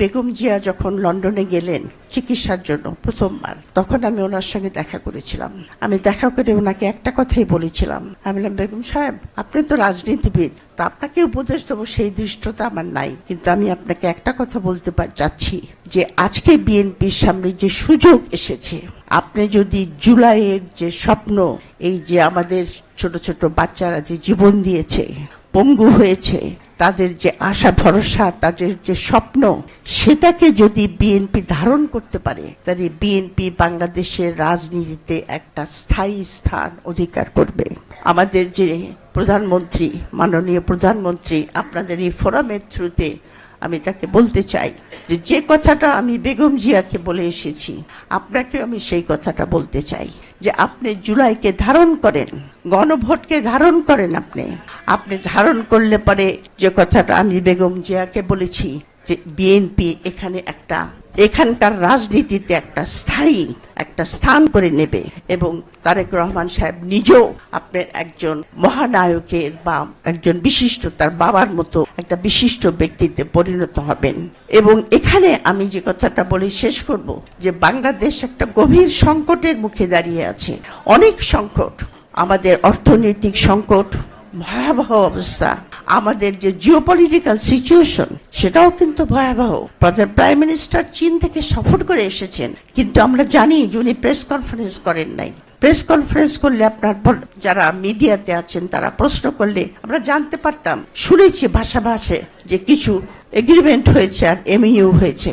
বেগম জিয়া যখন লন্ডনে গেলেন চিকিৎসার জন্য প্রথমবার, তখন আমি ওনার সঙ্গে দেখা করেছিলাম। আমি দেখা করে ওনাকে একটা কথাই বলেছিলাম, আমি বললাম, বেগম সাহেব, আপনি তো রাজনীতিবিদ, তা আপনাকে উপদেশ দেবো সেই দৃষ্টতা আমার নাই, কিন্তু আমি আপনাকে একটা কথা বলতে চাচ্ছি যে আজকে বিএনপির সামনে যে সুযোগ এসেছে, আপনি যদি জুলাইয়ের যে স্বপ্ন, এই যে আমাদের ছোট ছোট বাচ্চারা যে জীবন দিয়েছে, পঙ্গু হয়েছে, তাদের যে আশা ভরসা, তাদের যে স্বপ্ন, সেটাকে যদি বিএনপি ধারণ করতে পারে, তাহলে বিএনপি বাংলাদেশের রাজনীতিতে একটা স্থায়ী স্থান অধিকার করবে। আমাদের যে প্রধানমন্ত্রী, মাননীয় প্রধানমন্ত্রী, আপনাদের এই ফোরামের থ্রুতে আমি তাকে বলতে চাই যে যে কথাটা আমি বেগম জিয়াকে বলে এসেছি, আপনাকেও আমি সেই কথাটা বলতে চাই যে আপনি জুলাইকে ধারণ করেন, গণভোটকে ধারণ করেন। আপনি ধারণ করলে পরে যে কথাটা আমি বেগম জিয়াকে বলেছি যে বিএনপি এখানকার রাজনীতিতে একটা স্থান করে নেবে, এবং তারেক রহমান সাহেব নিজেও আপনার একজন মহানায়কের বা একজন বিশিষ্ট, তার বাবার মতো একটা বিশিষ্ট ব্যক্তিতে পরিণত হবেন। এবং এখানে আমি যে কথাটা বলে শেষ করব যে বাংলাদেশ একটা গভীর সংকটের মুখে দাঁড়িয়ে আছে, অনেক সংকট, আমাদের অর্থনৈতিক সংকট, ভয়াবহ অবস্থা, আমাদের যে জিওপলিটিক্যাল সিচুয়েশন সেটাও কিন্তু ভয়াবহ। প্রাইম মিনিস্টার চীন থেকে সফর করে এসেছেন, কিন্তু আমরা জানি যে উনি প্রেস কনফারেন্স করেন নাই। প্রেস কনফারেন্স করলে আপনার যারা মিডিয়াতে আছেন তারা প্রশ্ন করলে আমরা জানতে পারতাম, শুনেছি ভাষাভাষে যে কিছু এগ্রিমেন্ট হয়েছে আর এমইউ হয়েছে।